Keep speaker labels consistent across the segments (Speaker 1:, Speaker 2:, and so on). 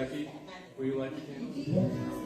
Speaker 1: Becky, will you light the candles?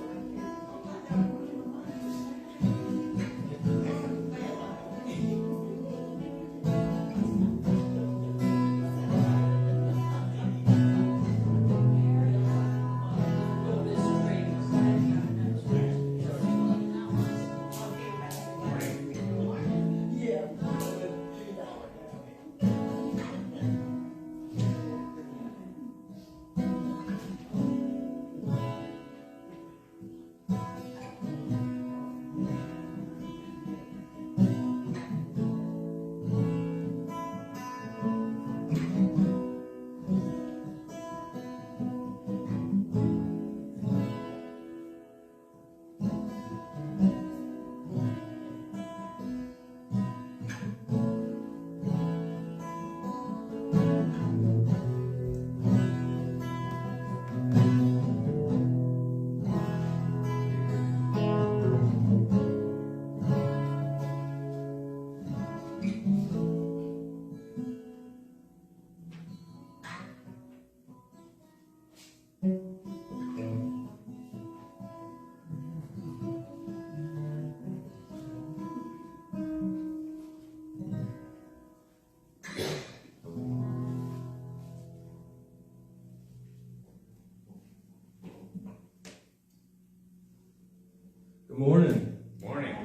Speaker 1: Morning.
Speaker 2: Morning.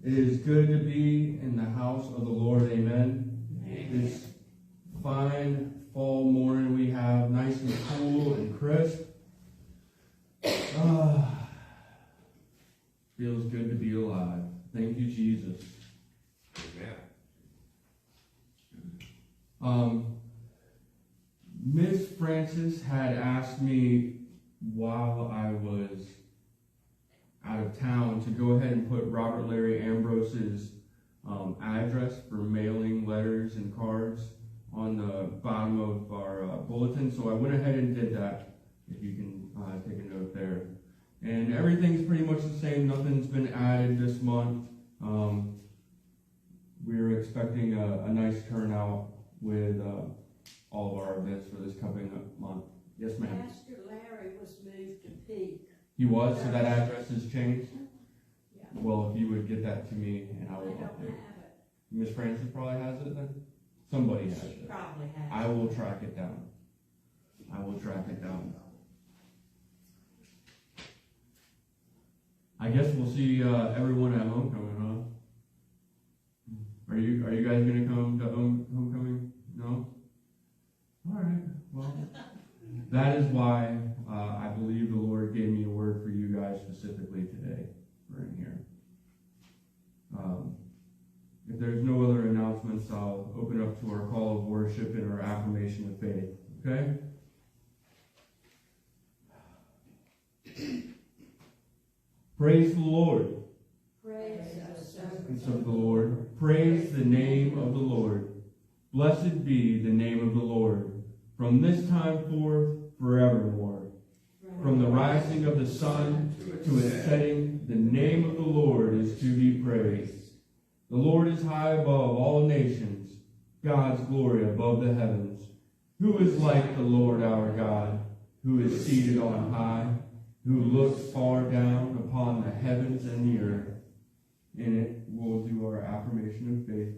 Speaker 1: It is good to be in the house of the Lord. Amen. This fine fall morning we have, nice and cool and crisp. Feels good to be alive. Thank you, Jesus.
Speaker 2: Amen.
Speaker 1: Miss Francis had asked me while I was out of town to go ahead and put Robert Larry Ambrose's address for mailing letters and cards on the bottom of our bulletin. So I went ahead and did that, if you can take a note there. And everything's pretty much the same. Nothing's been added this month. We're expecting a nice turnout with all of our events for this coming month. Yes, ma'am.
Speaker 3: Pastor Larry was moved to Peak.
Speaker 1: He was, so that address has changed?
Speaker 3: Yeah.
Speaker 1: Well, if you would get that to me, and I
Speaker 3: I
Speaker 1: will
Speaker 3: don't have
Speaker 1: update.
Speaker 3: it.
Speaker 1: Miss Francis probably has it then? Somebody has
Speaker 3: She
Speaker 1: it.
Speaker 3: probably has.
Speaker 1: I will track it down. I will track it down. I guess we'll see everyone at homecoming, huh? Are you guys gonna come to homecoming? No? Alright, well, that is why I believe the Lord gave me a word for you guys specifically today. We're in here. If there's no other announcements, I'll open up to our call of worship and our affirmation of faith. Okay? Praise the Lord.
Speaker 3: Praise the
Speaker 1: Servants of the Lord. Praise the name of the Lord. Blessed be the name of the Lord, from this time forth forevermore. From the rising of the sun to its setting, the name of the Lord is to be praised. The Lord is high above all nations, God's glory above the heavens. Who is like the Lord our God, who is seated on high, who looks far down upon the heavens and the earth? In it, we'll do our affirmation of faith.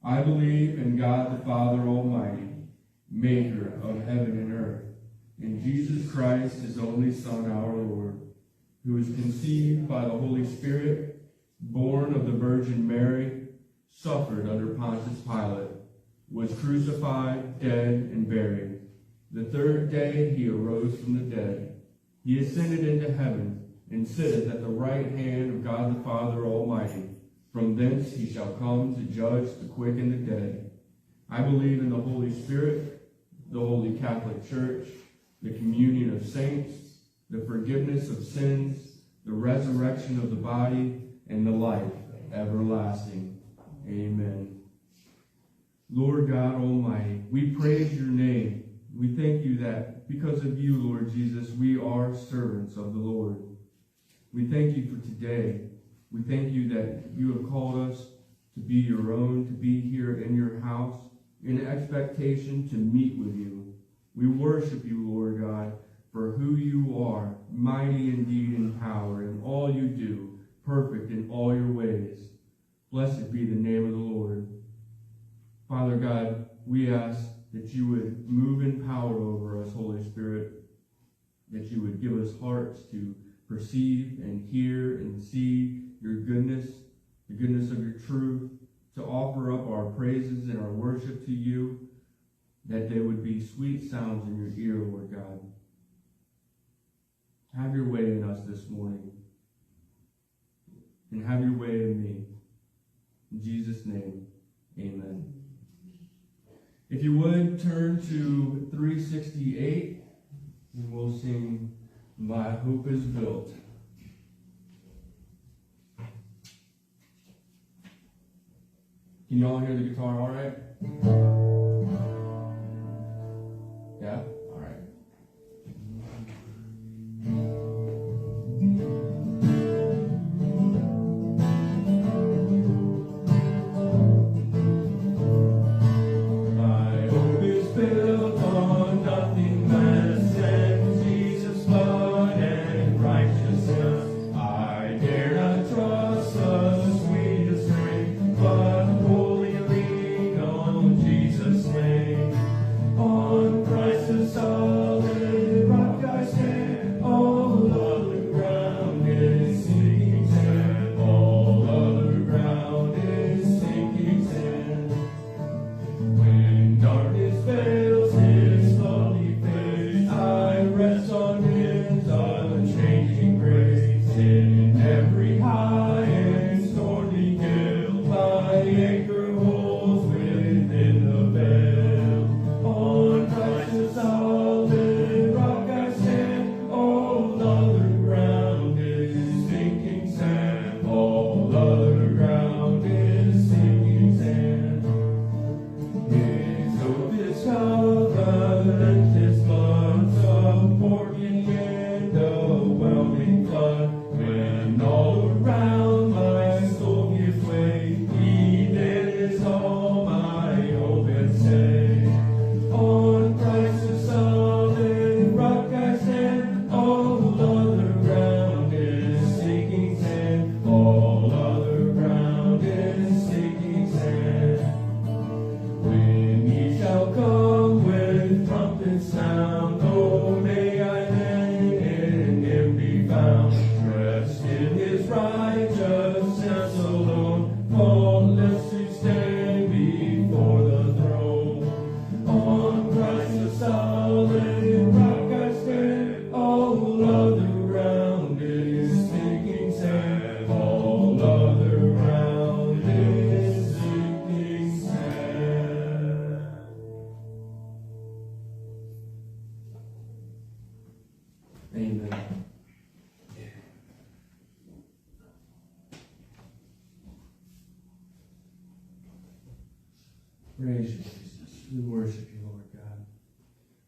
Speaker 1: I believe in God the Father Almighty, maker of heaven and earth, in Jesus Christ, his only Son, our Lord, who was conceived by the Holy Spirit, born of the Virgin Mary, suffered under Pontius Pilate, was crucified, dead, and buried. The third day he arose from the dead. He ascended into heaven, and sitteth at the right hand of God the Father Almighty. From thence he shall come to judge the quick and the dead. I believe in the Holy Spirit, the Holy Catholic Church, the communion of saints, the forgiveness of sins, the resurrection of the body, and the life everlasting. Amen. Lord God Almighty, we praise your name. We thank you that because of you, Lord Jesus, we are servants of the Lord. We thank you for today. We thank you that you have called us to be your own, to be here in your house, in expectation to meet with you. We worship you, Lord God, for who you are, mighty indeed in power, in all you do, perfect in all your ways. Blessed be the name of the Lord. Father God, we ask that you would move in power over us, Holy Spirit, that you would give us hearts to perceive and hear and see your goodness, the goodness of your truth, to offer up our praises and our worship to you, that they would be sweet sounds in your ear, Lord God. Have your way in us this morning, and have your way in me. In Jesus' name, amen. If you would, turn to 368, and we'll sing My Hope is Built. Can you all hear the guitar all right? Yeah? All right. My hope is built on nothing less than Jesus' blood and righteousness. I dare not trust the sweetest ring, but wholly lean on Jesus' name. On Christ the solid rock I stand. All other ground is sinking sand. All other ground is sinking sand. When darkness veils his lovely face, I rest on his unchanging grace. In every high and stormy gale, my anchor holds within the veil. On Christ the solid rock I stand. All other ground is sinking sand. All other ground is sinking sand. His hope is covenant, his blood supporting in the whelming flood. When all around my soul gives way, he then is all my hope and stay. On Christ the solid rock I stand. All other ground is sinking sand. All other ground is sinking sand. When he shall come with trumpet sound, oh, may I then in him be found, dressed in his righteousness alone, faultless to stand before the throne. On Christ the solid rock I stand. All other ground is sinking sand. All other ground is sinking sand. Amen. Praise you, Jesus. We worship you, Lord God.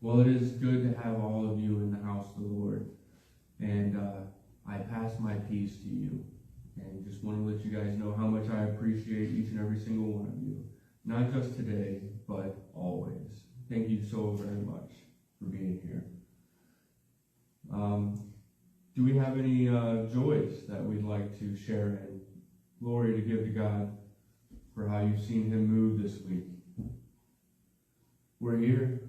Speaker 1: Well, it is good to have all of you in the house of the Lord. And I pass my peace to you. And just want to let you guys know how much I appreciate each and every single one of you. Not just today, but always. Thank you so very much for being here. Do we have any joys that we'd like to share and glory to give to God for how you've seen him move this week? We're here.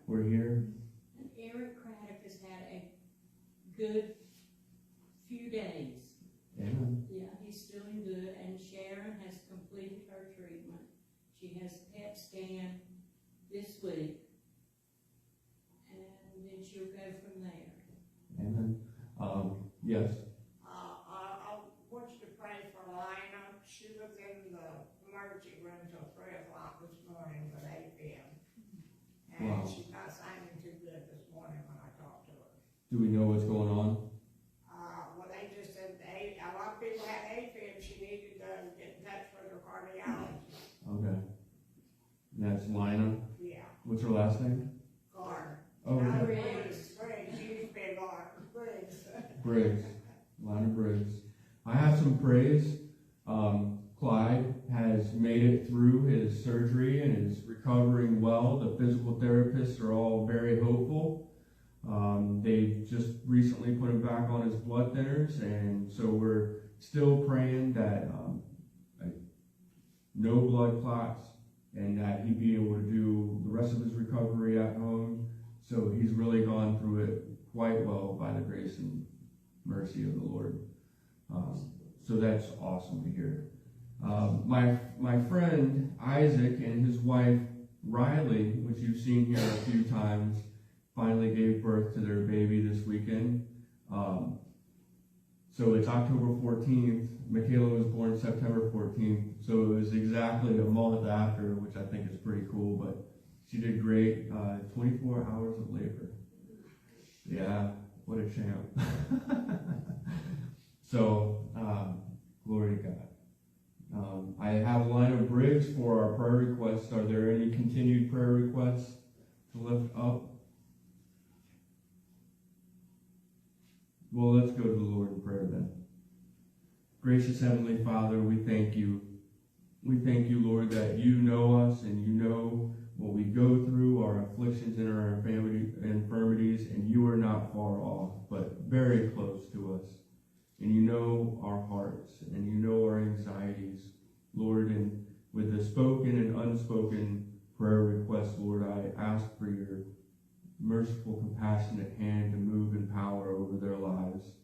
Speaker 1: We're here.
Speaker 3: And Eric Craddock has had a good few days.
Speaker 1: Amen.
Speaker 3: Yeah, he's feeling good, and Sharon has completed her treatment. She has a PET scan this week, and then she'll go from there.
Speaker 1: Amen. Yes.
Speaker 2: I want you to pray for Lina. She was in the emergency room till 3 o'clock this morning with AFib. And
Speaker 1: Wow.
Speaker 2: she's not sounding too good this morning when I talked to her.
Speaker 1: Do we know what's going on?
Speaker 2: Well, they just said a lot of people had AFib. She needed to get in touch with her cardiologist.
Speaker 1: Okay. That's Lina.
Speaker 2: Yeah,
Speaker 1: What's her last name?
Speaker 2: Gar.
Speaker 1: Oh,
Speaker 2: Not
Speaker 1: okay.
Speaker 2: Briggs. She used to be Gar. Briggs.
Speaker 1: Briggs. Lina Briggs. I have some praise. Clyde has made it through his surgery and is recovering well. The physical therapists are all very hopeful. They just recently put him back on his blood thinners, and so we're still praying that no blood clots and that he be able to do the rest of his recovery at home. So he's really gone through it quite well by the grace and mercy of the Lord. So that's awesome to hear. My friend Isaac and his wife Riley, which you've seen here a few times, finally gave birth to their baby this weekend. So it's October 14th. Michaela was born September 14th. So it was exactly a month after, which I think is pretty cool, but she did great. 24 hours of labor. Yeah, what a champ. So, glory to God. I have a line of bridge for our prayer requests. Are there any continued prayer requests to lift up? Well, let's go to the Lord in prayer then. Gracious Heavenly Father, we thank you. We thank you, Lord, that you know us and you know what we go through, our afflictions and our infirmities, and you are not far off, but very close to us. And you know our hearts, and you know our anxieties, Lord, and with the spoken and unspoken prayer requests, Lord, I ask for your merciful, compassionate hand to move in power over their lives,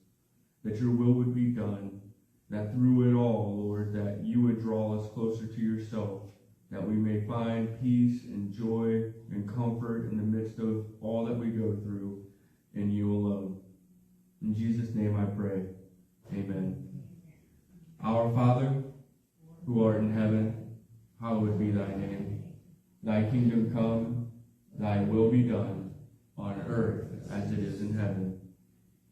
Speaker 1: that your will would be done, that through it all, Lord, that you would draw us closer to yourself, that we may find peace and joy and comfort in the midst of all that we go through in you alone. In Jesus' name I pray. Amen. Our Father, who art in heaven, hallowed be thy name. Thy kingdom come, thy will be done, on earth as it is in heaven.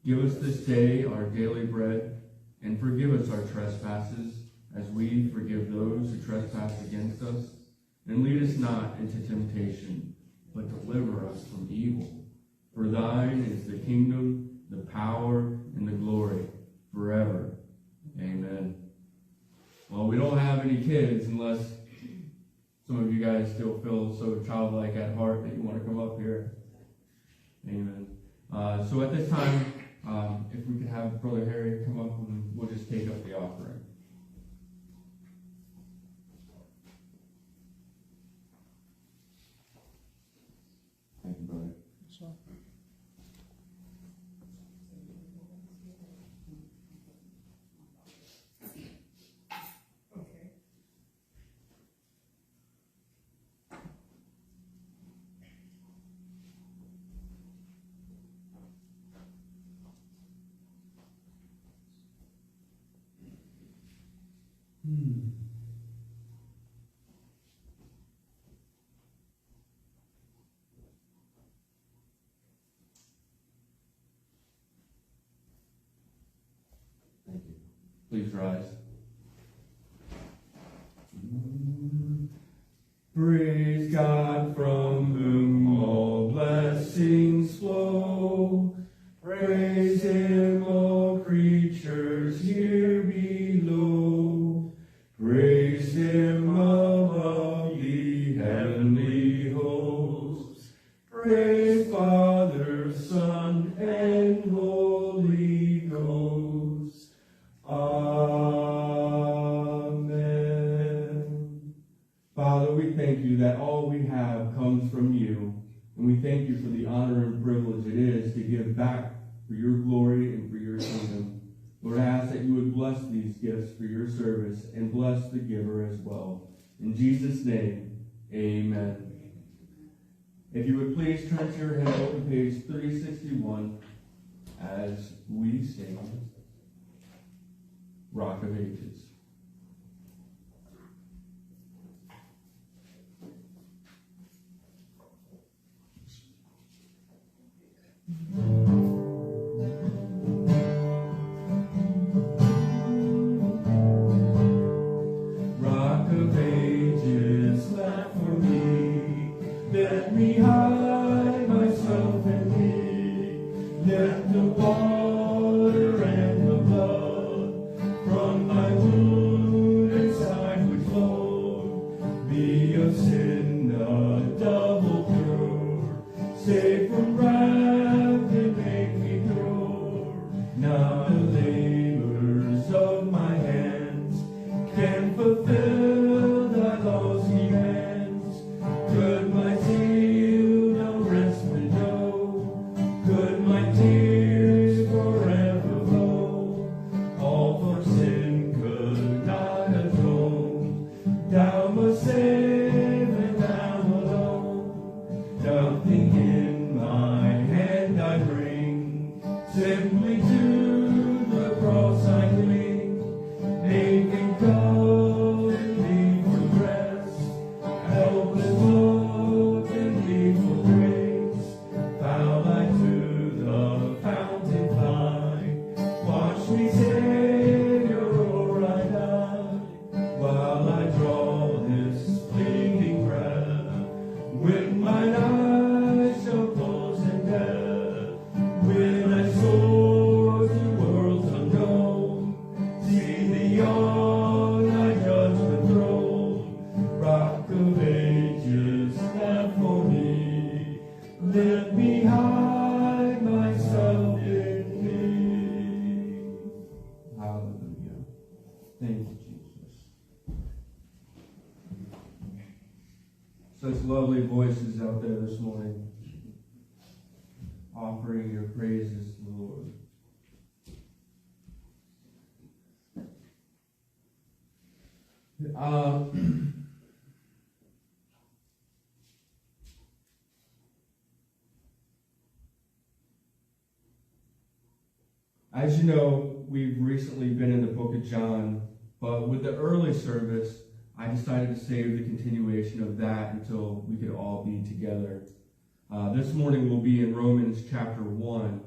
Speaker 1: Give us this day our daily bread, and forgive us our trespasses, as we forgive those who trespass against us. And lead us not into temptation, but deliver us from evil. For thine is the kingdom, the power, and the glory, forever. Amen. Well, we don't have any kids unless some of you guys still feel so childlike at heart that you want to come up here. Amen. So at this time, if we could have Brother Harry come up and we'll just take up the offering. Thank you, brother. Thank you. Please rise. Praise God, from whom all blessings flow. Praise him, all creatures here below. Praise him above the heavenly hosts. Praise Father, Son, and Holy Ghost. Amen. Father, we thank you that all we have comes from you, and we thank you for the honor and privilege it is to give back for your glory and for your kingdom. Lord, I ask that you would bless these gifts for your service and bless the giver as well. In Jesus' name, amen. If you would please turn to your hymnal to page 361 as we sing Rock of Ages. Rock of ages, laugh for me. Let me hide myself in thee. Let the water and the blood from thy womb labors of my hands can fulfill thy law's demands. Could my zeal no respite know? Could my tears forever flow? All for sin could not atone. Thou must save and thou alone. Nothing in my hand I bring, simply to the cross I cling. Naked God in thee for rest, helpless Lord in thee for grace. Foul I to the fountain fly, watch me Savior or I die, while I draw this fleeting breath, with mine eyes shall close in death. When I soar to worlds unknown, see thee on thy judgment throne. Rock of ages left for me, let me hide myself in thee. Hallelujah. Thank you, Jesus. Such lovely voices out there this morning, offering your praises to the Lord. As you know, we've recently been in the book of John, but with the early service, I decided to save the continuation of that until we could all be together. This morning we'll be in Romans chapter 1.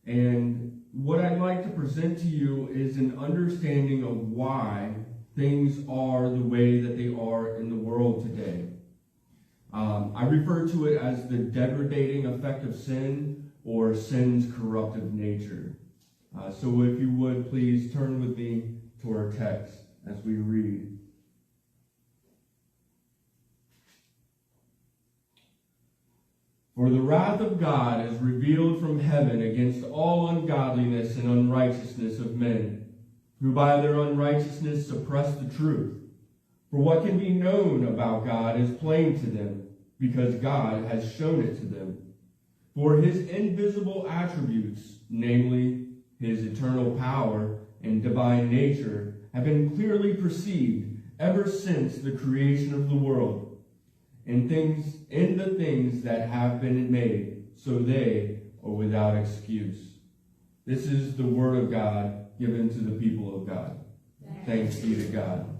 Speaker 1: And what I'd like to present to you is an understanding of why things are the way that they are in the world today. I refer to it as the degrading effect of sin, or sin's corruptive nature. So if you would, please turn with me to our text as we read. For the wrath of God is revealed from heaven against all ungodliness and unrighteousness of men, who by their unrighteousness suppress the truth. For what can be known about God is plain to them, because God has shown it to them. For his invisible attributes, namely his eternal power and divine nature, have been clearly perceived ever since the creation of the world, and in the things that have been made, so they are without excuse. This is the word of God given to the people of God. Thanks be to God.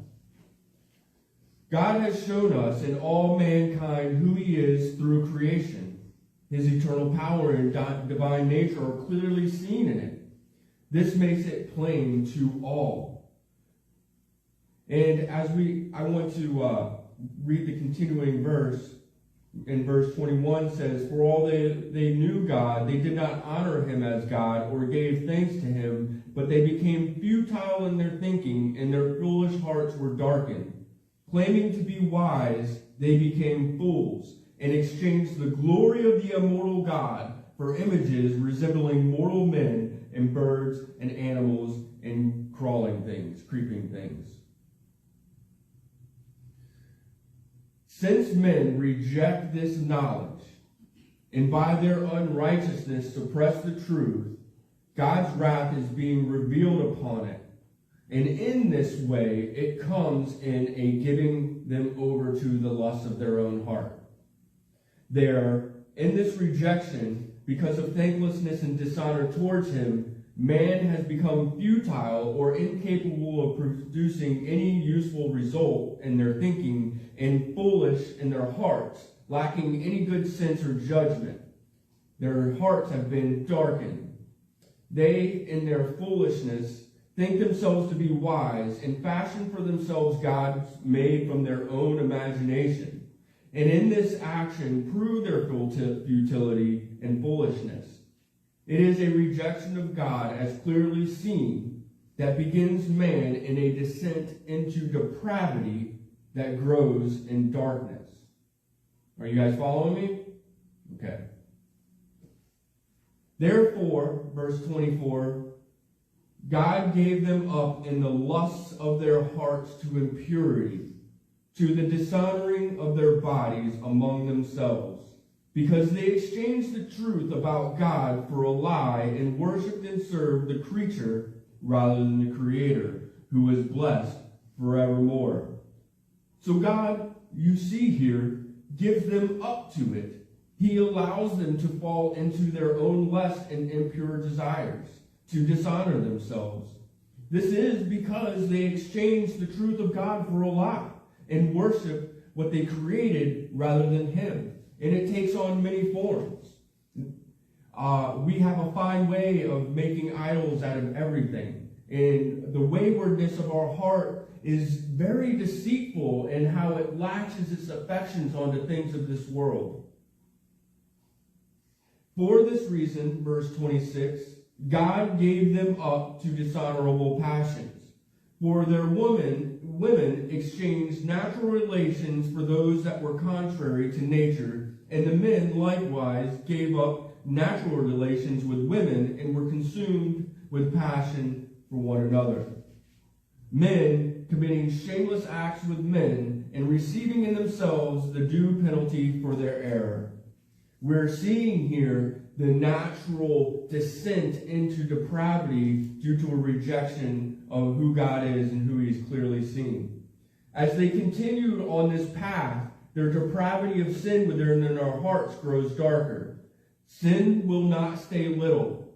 Speaker 1: God has shown us in all mankind who he is through creation. His eternal power and divine nature are clearly seen in it. This makes it plain to all. And as I want to read the continuing verse. In verse 21 says, For all they knew God, they did not honor him as God or gave thanks to him, but they became futile in their thinking, and their foolish hearts were darkened. Claiming to be wise, they became fools, and exchanged the glory of the immortal God for images resembling mortal men and birds and animals and crawling things, creeping things. Since men reject this knowledge, and by their unrighteousness suppress the truth, God's wrath is being revealed upon it. And in this way, it comes in a giving them over to the lust of their own heart. There, in this rejection, because of thanklessness and dishonor towards him, man has become futile or incapable of producing any useful result in their thinking, and foolish in their hearts, lacking any good sense or judgment. Their hearts have been darkened. They, in their foolishness, think themselves to be wise, and fashion for themselves gods made from their own imagination, and in this action prove their futility and foolishness. It is a rejection of God as clearly seen that begins man in a descent into depravity that grows in darkness. Are you guys following me? Okay. Therefore, verse 24, God gave them up in the lusts of their hearts to impurity, to the dishonoring of their bodies among themselves, because they exchanged the truth about God for a lie and worshipped and served the creature rather than the Creator, who is blessed forevermore. So God, you see here, gives them up to it. He allows them to fall into their own lust and impure desires, to dishonor themselves. This is because they exchanged the truth of God for a lie and worship what they created rather than Him. And it takes on many forms. We have a fine way of making idols out of everything. And the waywardness of our heart is very deceitful in how it latches its affections onto things of this world. For this reason, verse 26, God gave them up to dishonorable passions. For their women exchanged natural relations for those that were contrary to nature, and the men likewise gave up natural relations with women and were consumed with passion for one another. Men committing shameless acts with men and receiving in themselves the due penalty for their error. We're seeing here the natural descent into depravity due to a rejection of who God is and who He's clearly seen. As they continued on this path, their depravity of sin within their hearts grows darker. Sin will not stay little.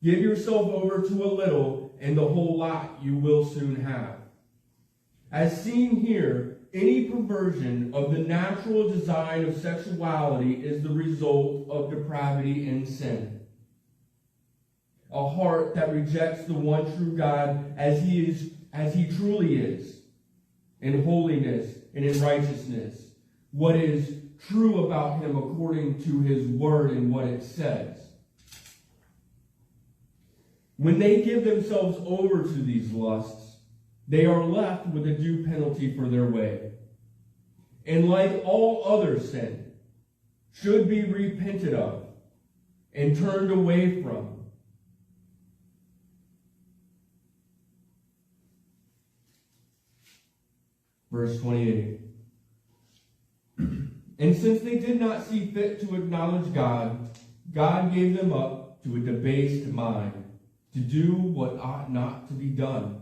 Speaker 1: Give yourself over to a little, and the whole lot you will soon have. As seen here, any perversion of the natural design of sexuality is the result of depravity and sin. A heart that rejects the one true God as he truly is, in holiness and in righteousness, what is true about Him according to His word and what it says. When they give themselves over to these lusts, they are left with a due penalty for their way. And like all other sin, should be repented of and turned away from. Verse 28. And since they did not see fit to acknowledge God, God gave them up to a debased mind, to do what ought not to be done.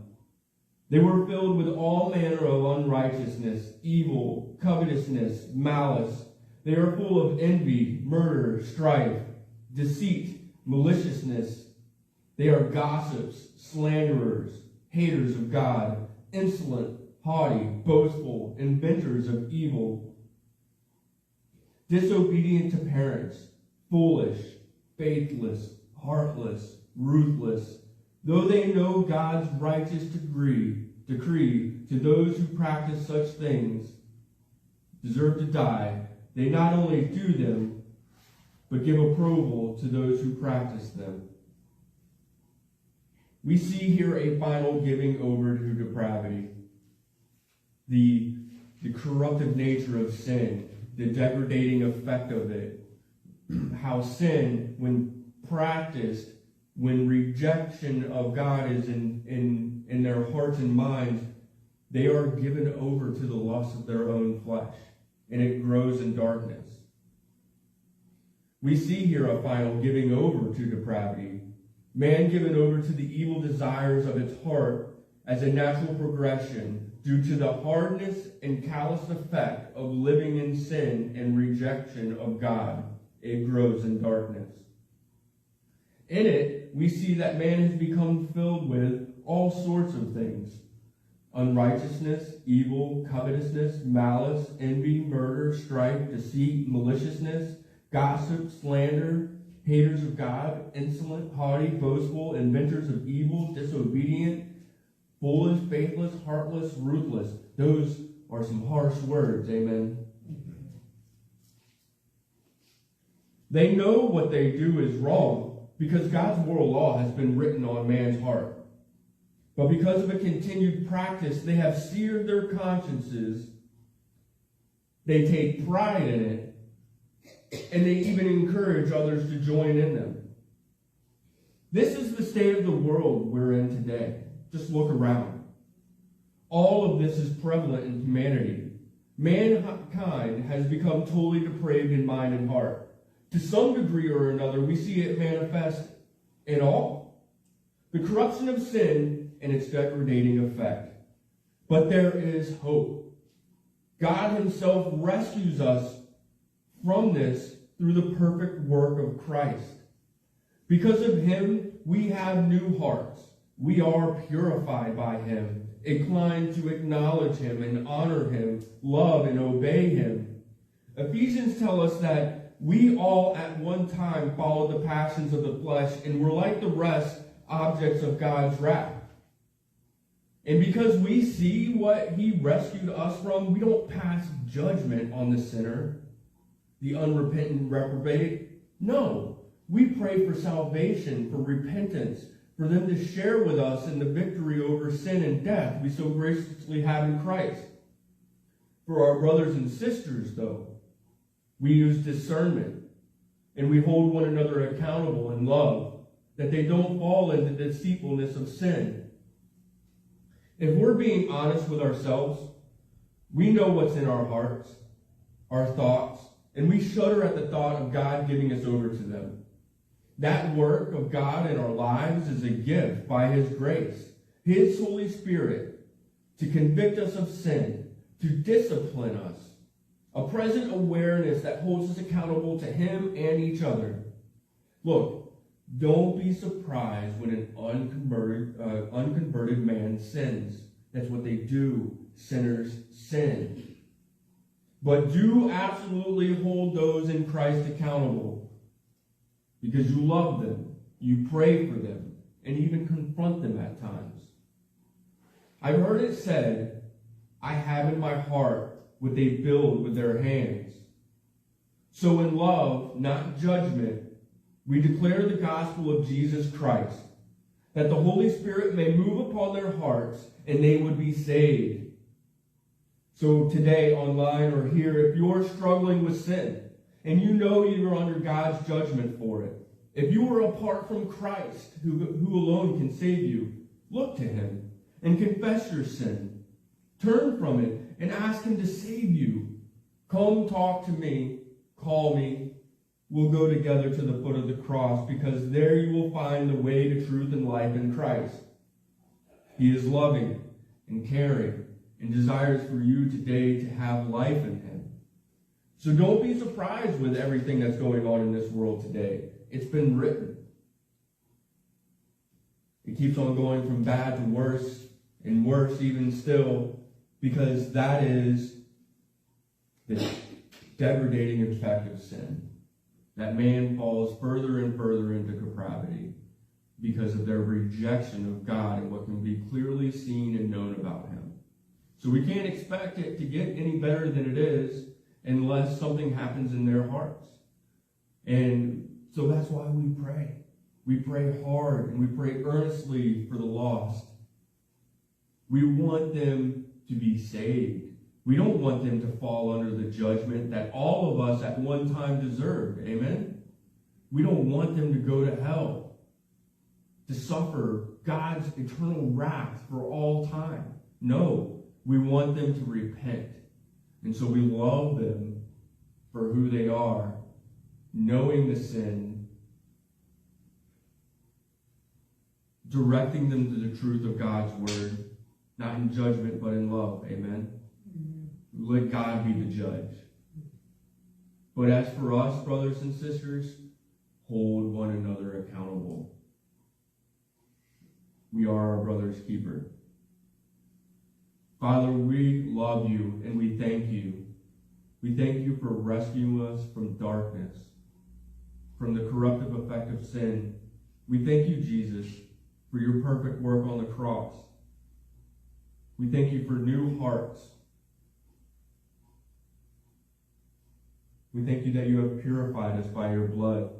Speaker 1: They were filled with all manner of unrighteousness, evil, covetousness, malice. They are full of envy, murder, strife, deceit, maliciousness. They are gossips, slanderers, haters of God, insolent, haughty, boastful, inventors of evil, disobedient to parents, foolish, faithless, heartless, ruthless. Though they know God's righteous decree to those who practice such things deserve to die, they not only do them, but give approval to those who practice them. We see here a final giving over to depravity. The corruptive nature of sin, the degrading effect of it, how sin, when practiced, when rejection of God is in their hearts and minds, they are given over to the lust of their own flesh, and it grows in darkness. We see here a final giving over to depravity. Man given over to the evil desires of its heart as a natural progression due to the hardness and callous effect of living in sin and rejection of God. It grows in darkness. In it, we see that man has become filled with all sorts of things. Unrighteousness, evil, covetousness, malice, envy, murder, strife, deceit, maliciousness, gossip, slander, haters of God, insolent, haughty, boastful, inventors of evil, disobedient, foolish, faithless, heartless, ruthless. Those are some harsh words, amen? They know what they do is wrong, because God's moral law has been written on man's heart. But because of a continued practice, they have seared their consciences. They take pride in it, and they even encourage others to join in them. This is the state of the world we're in today. Just look around. All of this is prevalent in humanity. Mankind has become totally depraved in mind and heart. To some degree or another, we see it manifest in all. The corruption of sin and its degrading effect. But there is hope. God himself rescues us from this through the perfect work of Christ. Because of him, we have new hearts. We are purified by him, inclined to acknowledge him and honor him, love and obey him. Ephesians tell us that we all at one time followed the passions of the flesh and were like the rest objects of God's wrath. And because we see what he rescued us from, we don't pass judgment on the sinner, the unrepentant reprobate. No, we pray for salvation, for repentance, for them to share with us in the victory over sin and death we so graciously have in Christ. For our brothers and sisters, though, we use discernment, and we hold one another accountable in love, that they don't fall into the deceitfulness of sin. If we're being honest with ourselves, we know what's in our hearts, our thoughts, and we shudder at the thought of God giving us over to them. That work of God in our lives is a gift by his grace, his Holy Spirit, to convict us of sin, to discipline us, a present awareness that holds us accountable to him and each other. Look, don't be surprised when an unconverted man sins. That's what they do. Sinners sin. But do absolutely hold those in Christ accountable, because you love them, you pray for them, and even confront them at times. I've heard it said, I have in my heart what they build with their hands. So in love, not judgment, we declare the gospel of Jesus Christ, that the Holy Spirit may move upon their hearts and they would be saved. So today, online or here, if you're struggling with sin and you know you're under God's judgment for it, if you are apart from Christ, who alone can save you, look to him and confess your sin. Turn from it and ask him to save you. Come talk to me, call me. We'll go together to the foot of the cross, because there you will find the way to truth and life in Christ. He is loving and caring and desires for you today to have life in him. So don't be surprised with everything that's going on in this world today. It's been written. It keeps on going from bad to worse, and worse even still, because that is the degrading effect of sin. That man falls further and further into depravity because of their rejection of God and what can be clearly seen and known about him. So we can't expect it to get any better than it is unless something happens in their hearts. And so that's why we pray. We pray hard and we pray earnestly for the lost. We want them to be saved. We don't want them to fall under the judgment that all of us at one time deserved. Amen? We don't want them to go to hell, to suffer God's eternal wrath for all time. No, we want them to repent. And so we love them for who they are, knowing the sin, directing them to the truth of God's word, not in judgment, but in love. Amen? Let God be the judge. But as for us, brothers and sisters, hold one another accountable. We are our brother's keeper. Father, we love you and we thank you. We thank you for rescuing us from darkness, from the corruptive effect of sin. We thank you, Jesus, for your perfect work on the cross. We thank you for new hearts. We thank you that you have purified us by your blood,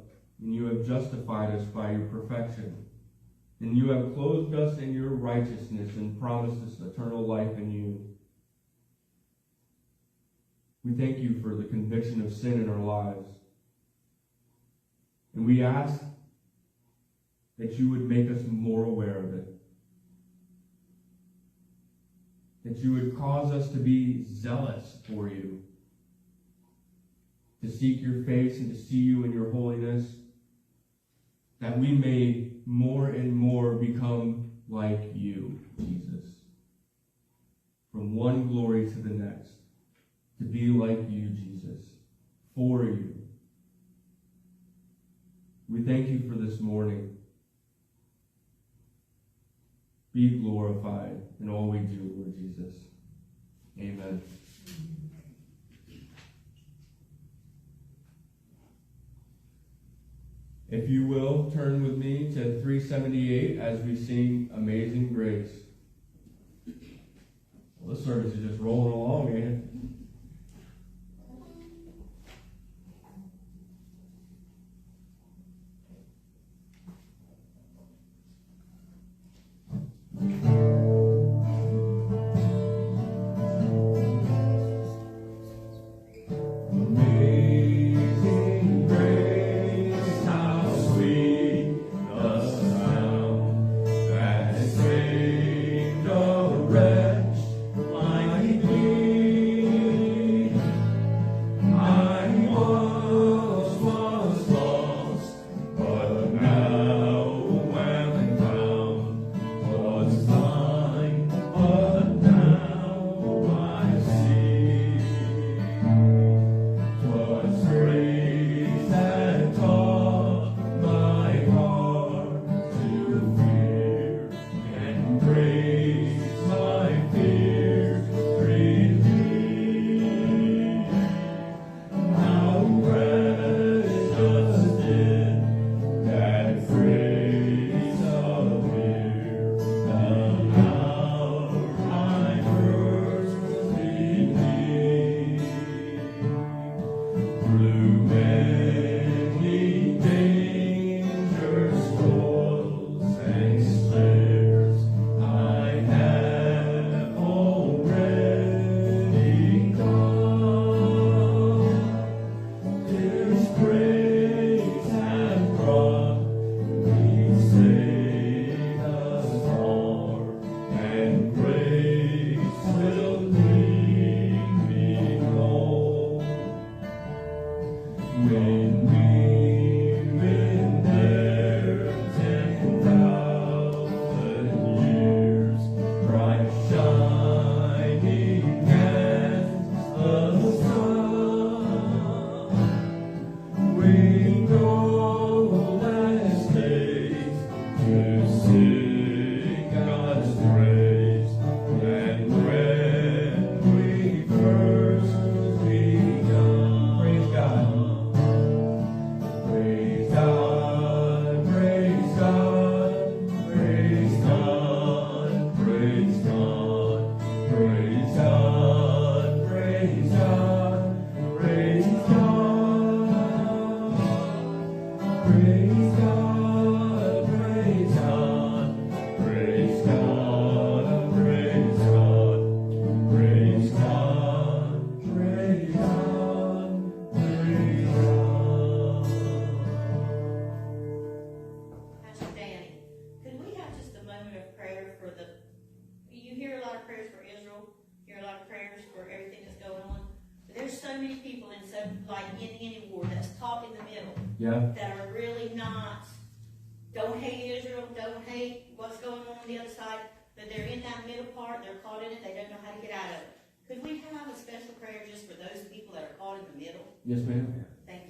Speaker 1: and you have justified us by your perfection, and you have clothed us in your righteousness and promised us eternal life in you. We thank you for the conviction of sin in our lives. And we ask that you would make us more aware of it. That you would cause us to be zealous for you, to seek your face and to see you in your holiness, that we may more and more become like you, Jesus. From one glory to the next, to be like you, Jesus, for you. We thank you for this morning. Be glorified in all we do, Lord Jesus. Amen. If you will, turn with me to 378 as we sing Amazing Grace. Well, this service is just rolling along, ain't it? Yeah.
Speaker 4: That are really not, don't hate Israel, don't hate what's going on the other side, but they're in that middle part, they're caught in it, they don't know how to get out of it. Could we have a special prayer just for those people that are caught in the middle?
Speaker 1: Yes, ma'am.
Speaker 4: Thank you.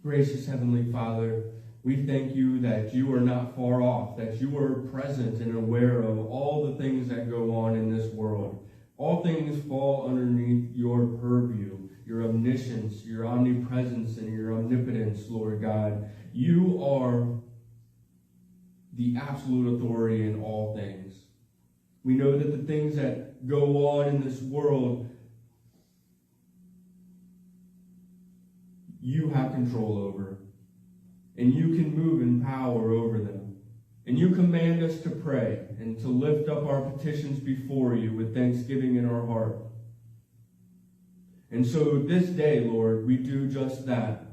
Speaker 1: Gracious Heavenly Father, we thank you that you are not far off, that you are present and aware of all the things that go on in this world. All things fall underneath your purview, your omniscience, your omnipresence, and your omnipotence, Lord God. You are the absolute authority in all things. We know that the things that go on in this world, you have control over, and you can move in power over them. And you command us to pray and to lift up our petitions before you with thanksgiving in our heart. And so this day, Lord, we do just that.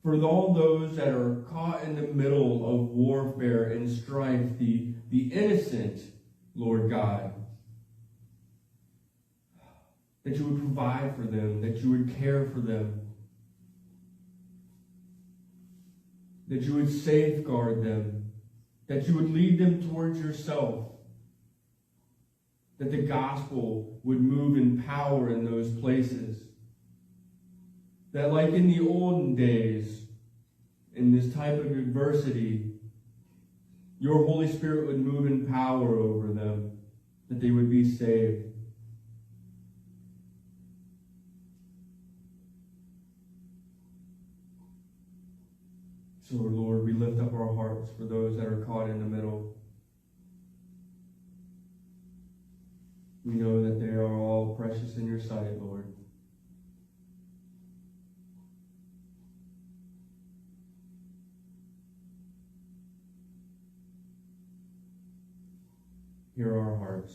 Speaker 1: For all those that are caught in the middle of warfare and strife, the innocent, Lord God, that you would provide for them, that you would care for them, that you would safeguard them, that you would lead them towards yourself, that the gospel would move in power in those places. That like in the olden days, in this type of adversity, your Holy Spirit would move in power over them, that they would be saved. So, Lord, we lift up our hearts for those that are caught in the middle. We know that they are all precious in your sight, Lord. Hear our hearts.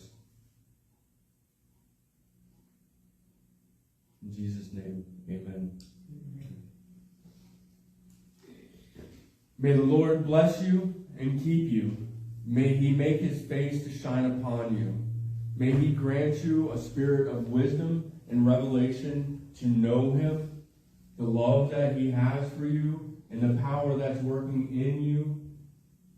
Speaker 1: In Jesus' name, amen. May the Lord bless you and keep you. May he make his face to shine upon you. May he grant you a spirit of wisdom and revelation to know him, the love that he has for you, and the power that's working in you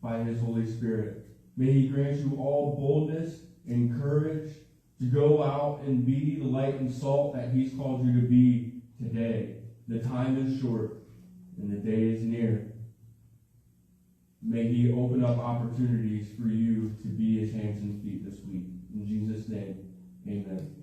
Speaker 1: by his Holy Spirit. May he grant you all boldness and courage to go out and be the light and salt that he's called you to be today. The time is short and the day is near. May he open up opportunities for you to be his hands and feet this week. In Jesus' name, amen.